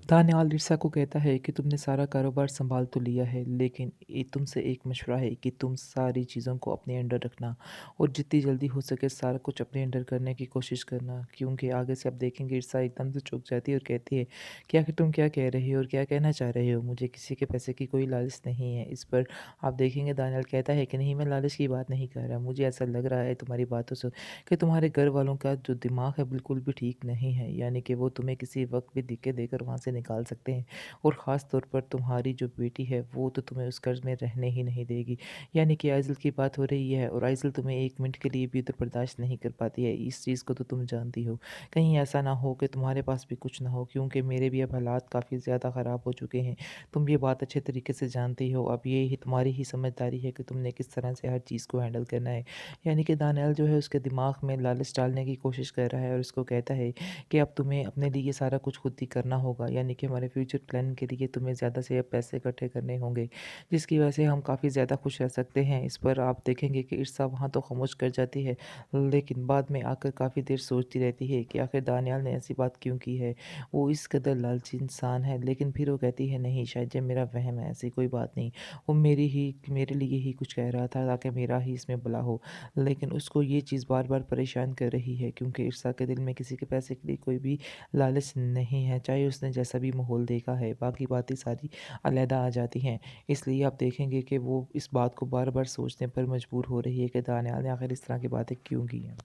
दानियाल ईर्ष्या को कहता है कि तुमने सारा कारोबार संभाल तो लिया है, लेकिन तुमसे एक मशवरा है कि तुम सारी चीज़ों को अपने अंडर रखना और जितनी जल्दी हो सके सारा कुछ अपने अंडर करने की कोशिश करना, क्योंकि आगे से आप देखेंगे ईर्ष्या एकदम से चुक जाती है और कहती है कि आखिर तुम क्या कह रहे हो और क्या कहना चाह रहे हो, मुझे किसी के पैसे की कोई लालच नहीं है। इस पर आप देखेंगे दानियाल कहता है कि नहीं, मैं लालच की बात नहीं कर रहा, मुझे ऐसा लग रहा है तुम्हारी बातों से कि तुम्हारे घर वालों का जो दिमाग है बिल्कुल भी ठीक नहीं है, यानी कि वो तुम्हें किसी वक्त भी धक्के देकर वहाँ से निकाल सकते हैं। और ख़ास तौर पर तुम्हारी जो बेटी है वो तो तुम्हें उस कर्ज में रहने ही नहीं देगी। यानी कि आइज़ल की बात हो रही है और आइज़ल तुम्हें एक मिनट के लिए भी उधर बर्दाश्त नहीं कर पाती है। इस चीज़ को तो तुम जानती हो। कहीं ऐसा ना हो कि तुम्हारे पास भी कुछ ना हो, क्योंकि मेरे भी अब हालात काफ़ी ज़्यादा ख़राब हो चुके हैं। तुम ये बात अच्छे तरीके से जानती हो। अब ये ही तुम्हारी ही समझदारी है कि तुमने किस तरह से हर चीज़ को हैंडल करना है। यानी कि दानियाल जो है उसके दिमाग में लालच डालने की कोशिश कर रहा है और उसको कहता है कि अब तुम्हें अपने लिए सारा कुछ खुद ही करना होगा, यानी कि हमारे फ्यूचर प्लान के लिए तुम्हें ज़्यादा से पैसे इकट्ठे करने होंगे, जिसकी वजह से हम काफ़ी ज़्यादा खुश रह सकते हैं। इस पर आप देखेंगे कि ईर्ष्या वहाँ तो खामोश कर जाती है, लेकिन बाद में आकर काफ़ी देर सोचती रहती है कि आखिर दानियाल ने ऐसी बात क्यों की है। वो इस कदर लालची इंसान है, लेकिन फिर वो कहती है नहीं, शायद ये मेरा वहम है, ऐसी कोई बात नहीं। वो मेरे लिए ही कुछ कह रहा था ताकि मेरा ही इसमें भला हो। लेकिन उसको ये चीज़ बार-बार परेशान कर रही है, क्योंकि ईर्ष्या के दिल में किसी के पैसे के लिए कोई भी लालच नहीं है, चाहे उसने जैसा भी माहौल देखा है, बाकी बातें सारी अलहदा आ जाती हैं। इसलिए आप देखेंगे कि वो इस बात को बार-बार सोचने पर मजबूर हो रही है कि दानियाल ने आखिर इस तरह की बातें क्यों की हैं।